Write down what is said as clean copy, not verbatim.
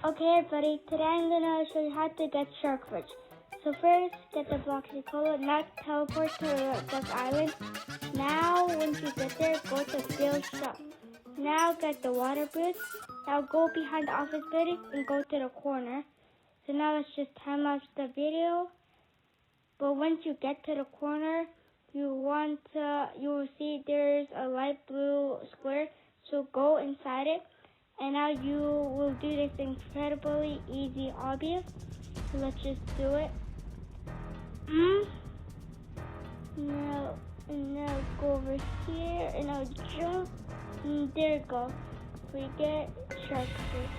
Okay everybody, today I'm gonna show you how to get shark fish. So first, get the Bloxy Cola, now teleport to Duck Island. Now, once you get there, go to Bill's shop. Now get the water booth. Now go behind the office building and go to the corner. So now let's just time lapse the video. But once you get to the corner, you will see there's a light blue square. So go inside it. And now you will do this incredibly easy obvious. So let's just do it. Now go over here and now jump. And there you go. We get shark fish.